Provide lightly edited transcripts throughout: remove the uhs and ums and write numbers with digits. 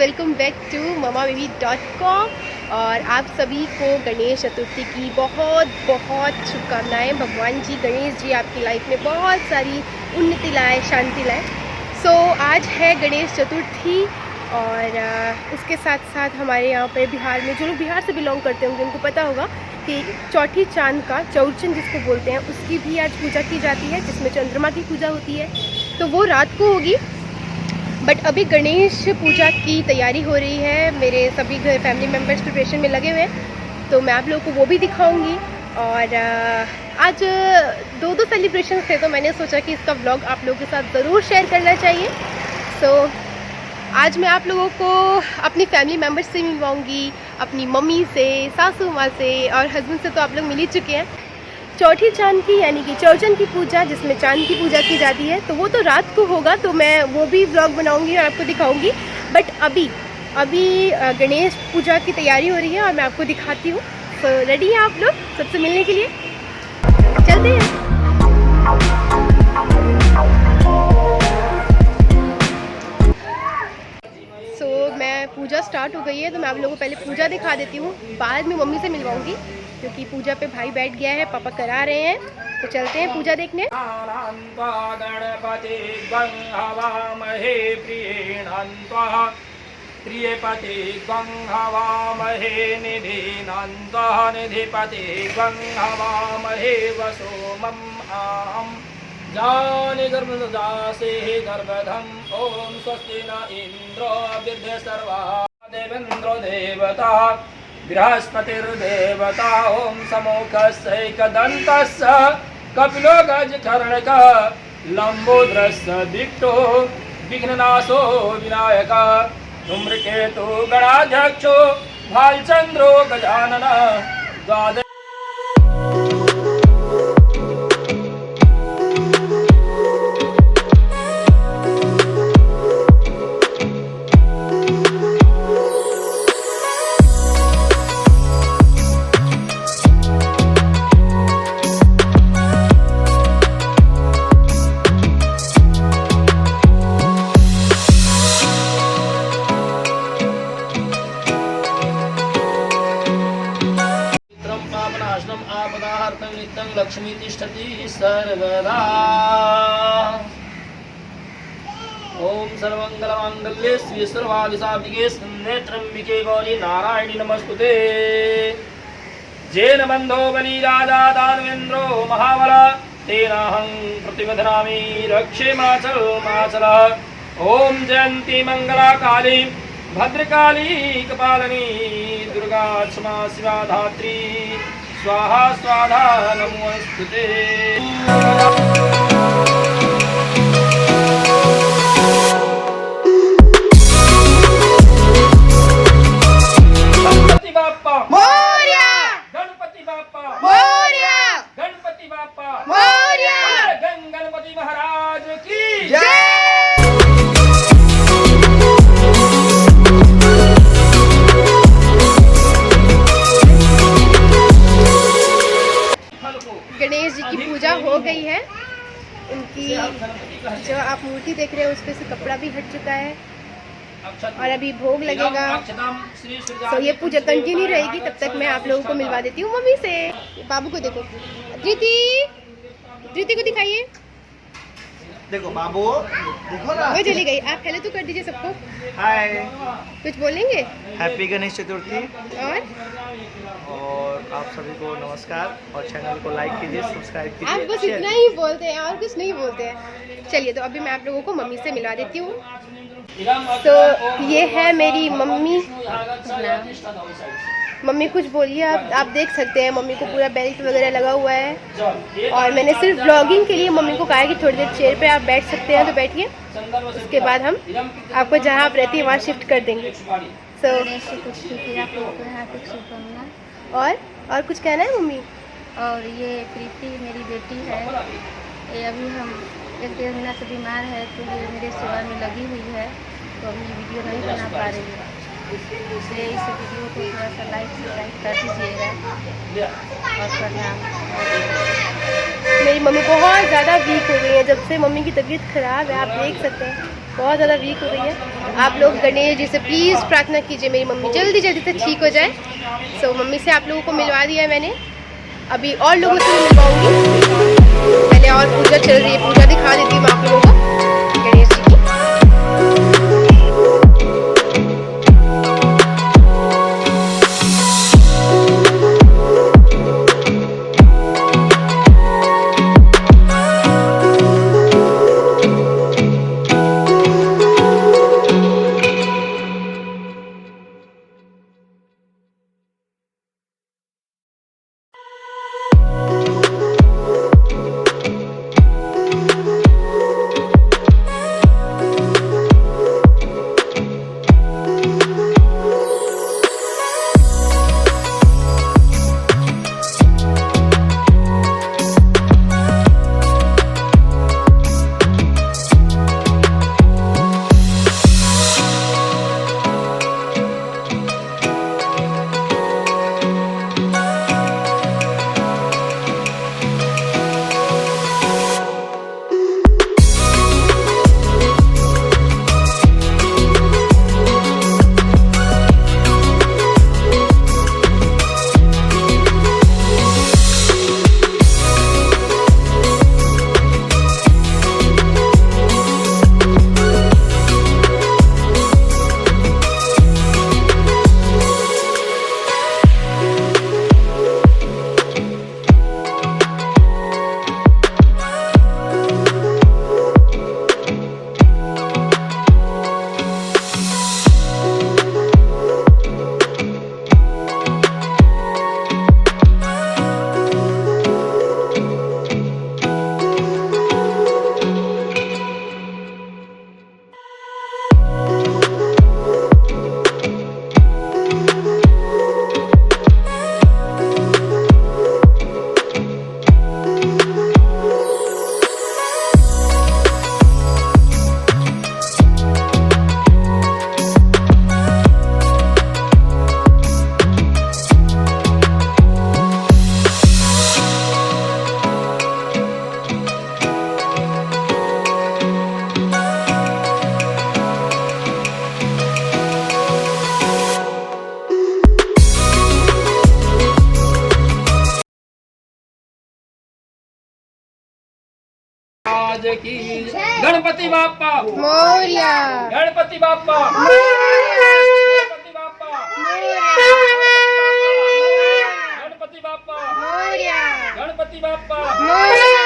Welcome back to mamababy.com। और आप सभी को गणेश चतुर्थी की बहुत बहुत शुभकामनाएं। भगवान जी गणेश जी आपकी लाइफ में बहुत सारी उन्नति लाए, शांति लाए। सो आज है गणेश चतुर्थी और इसके साथ साथ हमारे यहाँ पे बिहार में जो लोग बिहार से बिलोंग करते होंगे उनको पता होगा कि चौठी चांद का चौरचन जिसको बोलते हैं उसकी भी आज पूजा की जाती है, जिसमें चंद्रमा की पूजा होती है। तो वो रात को होगी, बट अभी गणेश पूजा की तैयारी हो रही है। मेरे सभी घर फैमिली मेम्बर्स प्रिपरेशन में लगे हुए हैं, तो मैं आप लोगों को वो भी दिखाऊंगी। और आज दो सेलिब्रेशन थे, तो मैंने सोचा कि इसका व्लॉग आप लोगों के साथ ज़रूर शेयर करना चाहिए। सो आज मैं आप लोगों को अपनी फैमिली मेम्बर्स से मिलवाऊंगी, अपनी मम्मी से, सासू माँ से और हस्बैंड से तो आप लोग मिल ही चुके हैं। चौठी चांद की यानी कि चौरचन की पूजा, जिसमें चांद की पूजा की जाती है, तो वो तो रात को होगा, तो मैं वो भी व्लॉग बनाऊंगी और आपको दिखाऊंगी। बट अभी गणेश पूजा की तैयारी हो रही है और मैं आपको दिखाती हूँ। तो रेडी हैं आप लोग सबसे मिलने के लिए? चलते हैं। मैं पूजा स्टार्ट हो गई है, तो मैं आप लोगों को पहले पूजा दिखा देती हूँ, बाद में मम्मी से मिलवाऊंगी क्योंकि पूजा पे भाई बैठ गया है, पापा करा रहे हैं। तो चलते हैं पूजा देखने। प्रियपति गंहवामहे निधिनन्तः निधिपति गंहवामहे वसोमम् आहम् जानि गर्भदासे गर्भधम् ॐ स्वस्ति न इन्द्रो वृद्धे सर्वा देवेन्द्रो देवता बृहस्पतिर्देवता ॐ समोकस्यैकदन्तस्य कपिलो गजकर्णकः लम्बोदरस्य दिक्तो विघ्ननाशो विनायकः धूम्रकेतु गणाध्यक्षो भालचन्द्रो गजाननः द्वादश। लक्ष्मी तिष्ठति सर्वदा। ओम सर्वमंगलमांगल्ये श्री सर्वादिसाधिके शरण्ये त्र्यंबिके गौरी नारायणी नमस्तुते। जेन बंधो बली राजा दानवेन्द्रो महाबल तेनाहं प्रतिबध्नामि रक्षे माचल माचल। ओम जयंती मंगला काली भद्रकाली कपालिनी दुर्गा क्षमा शिवा धात्री स्वाहा स्वाधा नमोस्तुते। गणपति बाप्पा मोरया, गणपति बाप्पा मोरया, गणपति बाप्पा मोरया। गणपति महाराज की जय। गणेश जी की पूजा हो गई है। उनकी जो आप मूर्ति देख रहे हैं उस पे से कपड़ा भी हट चुका है और अभी भोग लगेगा। तो ये पूजा कंटिन्यू रहेगी, तब तक मैं आप लोगों को मिलवा देती हूँ मम्मी से। बाबू को देखो, धृति को दिखाइए। देखो बाबू, देखो ना, वो चली गई। आप हेलो तो कर दीजिए सबको। हाय, कुछ बोलेंगे? हैप्पी गणेश चतुर्थी। और आप सभी को नमस्कार और चैनल को लाइक कीजिए, सब्सक्राइब कीजिए। आप बस इतना ही बोलते हैं और कुछ नहीं बोलते हैं। चलिए, तो अभी मैं आप लोगों को मम्मी से मिला देती हूँ। तो ये है मेरी मम्मी। मम्मी कुछ बोलिए आप देख सकते हैं मम्मी को पूरा बेल्ट वगैरह लगा हुआ है। और मैंने सिर्फ ब्लॉगिंग के लिए मम्मी को कहा है कि थोड़ी देर चेयर पे आप बैठ सकते हैं, तो बैठिए। उसके बाद हम आपको जहाँ आप रहती हैं वहाँ शिफ्ट कर देंगे। और कुछ कहना है मम्मी? और ये प्रीति मेरी बेटी है, ये अभी हम 1-1.5 महीना से बीमार है, तो ये मेरे सेवा में लगी हुई है, तो अभी वीडियो नहीं बना पा रही है। इसलिए इस वीडियो को थोड़ा सा लाइक कर दीजिएगा और प्रणाम। मेरी मम्मी बहुत ज़्यादा वीक हो गई है जब से मम्मी की तबीयत ख़राब है, आप देख सकते हैं। बहुत ज़्यादा वीक हो गई है। आप लोग गणेश जी से प्लीज़ प्रार्थना कीजिए मेरी मम्मी जल्दी जल्दी से ठीक हो जाए। सो मम्मी से आप लोगों को मिलवा दिया है मैंने, अभी और लोगों से भी मिलवाऊंगी। पहले और पूजा चल रही है, पूजा दिखा देती हूँ मैं आप लोगों को गणेश जी की। आज की गणपति बाप्पा मोरया, गणपति बाप्पा मोरया, गणपति बाप्पा गणपति बाप्पा मोरया, गणपति बाप्पा मोरया।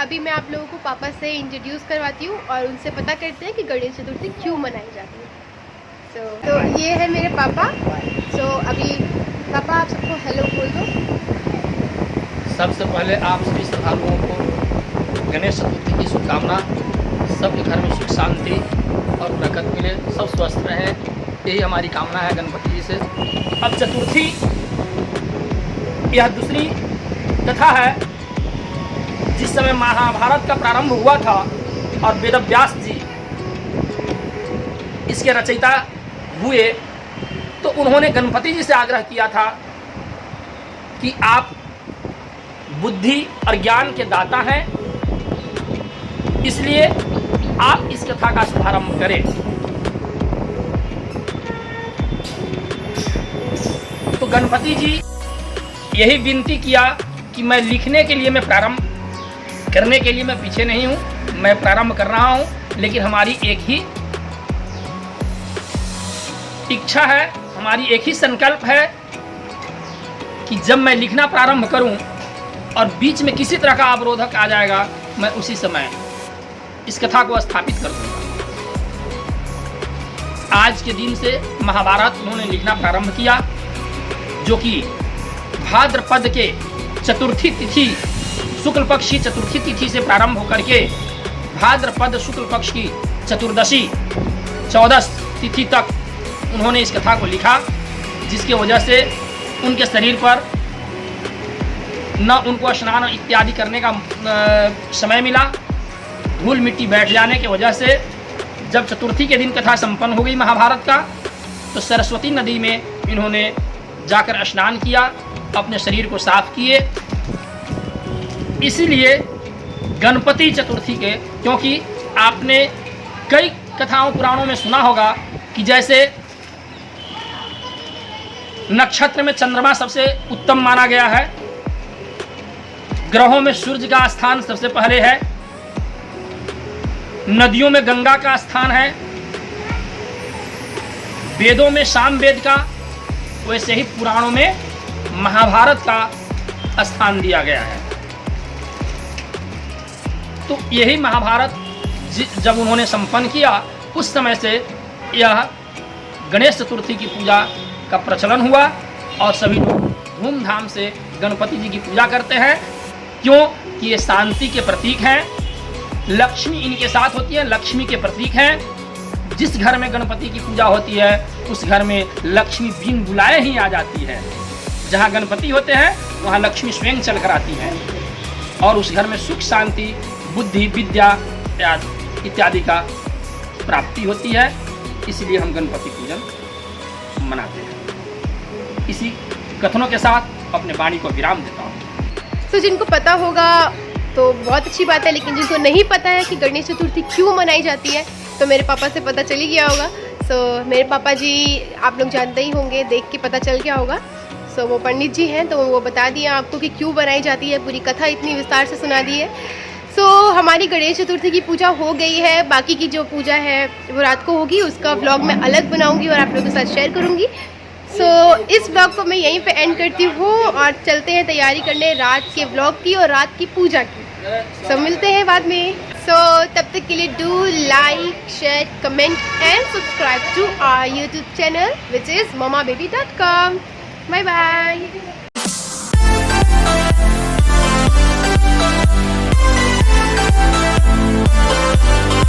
अभी मैं आप लोगों को पापा से इंट्रोड्यूस करवाती हूँ और उनसे पता करते हैं कि गणेश चतुर्थी क्यों मनाई जाती है। तो ये है मेरे पापा। अभी पापा आप सबको हेलो बोल दो। सबसे पहले आप सभी श्रद्धालुओं को गणेश चतुर्थी की शुभकामना। सबके घर में सुख शांति और बरकत मिले, सब स्वस्थ रहें, यही हमारी कामना है गणपति जी से। अब चतुर्थी यह दूसरी कथा है। जिस समय महाभारत का प्रारंभ हुआ था और वेदव्यास जी इसके रचयिता हुए, तो उन्होंने गणपति जी से आग्रह किया था कि आप बुद्धि और ज्ञान के दाता हैं, इसलिए आप इस कथा का शुभारंभ करें। तो गणपति जी यही विनती किया कि मैं लिखने के लिए, मैं प्रारंभ करने के लिए मैं पीछे नहीं हूं, मैं प्रारंभ कर रहा हूं, लेकिन हमारी एक ही इच्छा है, हमारी एक ही संकल्प है कि जब मैं लिखना प्रारंभ करूं और बीच में किसी तरह का अवरोधक आ जाएगा, मैं उसी समय इस कथा को स्थापित कर दूंगा। आज के दिन से महाभारत उन्होंने लिखना प्रारंभ किया, जो कि भाद्रपद के चतुर्थी तिथि, शुक्ल पक्ष की चतुर्थी तिथि से प्रारंभ होकर के भाद्रपद शुक्ल पक्ष की चतुर्दशी 14 तिथि तक उन्होंने इस कथा को लिखा, जिसकी वजह से उनके शरीर पर न उनको स्नान इत्यादि करने का समय मिला। धूल मिट्टी बैठ जाने की वजह से जब चतुर्थी के दिन कथा संपन्न हो गई महाभारत का, तो सरस्वती नदी में इन्होंने जाकर स्नान किया, अपने शरीर को साफ किए। इसीलिए गणपति चतुर्थी के, क्योंकि आपने कई कथाओं पुराणों में सुना होगा कि जैसे नक्षत्र में चंद्रमा सबसे उत्तम माना गया है, ग्रहों में सूर्य का स्थान सबसे पहले है, नदियों में गंगा का स्थान है, वेदों में सामवेद का, वैसे ही पुराणों में महाभारत का स्थान दिया गया है। तो यही महाभारत जब उन्होंने संपन्न किया, उस समय से यह गणेश चतुर्थी की पूजा का प्रचलन हुआ और सभी लोग धूमधाम से गणपति जी की पूजा करते हैं। क्यों कि ये शांति के प्रतीक हैं, लक्ष्मी इनके साथ होती है, लक्ष्मी के प्रतीक हैं। जिस घर में गणपति की पूजा होती है उस घर में लक्ष्मी बिन बुलाए ही आ जाती है। जहाँ गणपति होते हैं वहाँ लक्ष्मी स्वयं चल कर आती है और उस घर में सुख, शांति, बुद्धि, विद्या इत्यादि का प्राप्ति होती है। इसलिए हम गणपति पूजन मनाते हैं। इसी कथनों के साथ अपने वाणी को विराम देता हूँ। तो जिनको पता होगा तो बहुत अच्छी बात है, लेकिन जिनको नहीं पता है कि गणेश चतुर्थी क्यों मनाई जाती है, तो मेरे पापा से पता चली गया होगा। मेरे पापा जी आप लोग जानते ही होंगे, देख के पता चल गया होगा। वो पंडित जी हैं, तो वो बता दिए आपको कि क्यों बनाई जाती है, पूरी कथा इतनी विस्तार से सुना दी है। हमारी गणेश चतुर्थी की पूजा हो गई है, बाकी की जो पूजा है वो रात को होगी, उसका व्लॉग मैं अलग बनाऊंगी और आप लोगों के साथ शेयर करूंगी। इस व्लॉग को मैं यहीं पे एंड करती हूँ और चलते हैं तैयारी करने रात के व्लॉग की और रात की पूजा की। मिलते हैं बाद में। तब तक के लिए do like, share, comment and subscribe to our YouTube channel which is mamababy.com। Bye bye.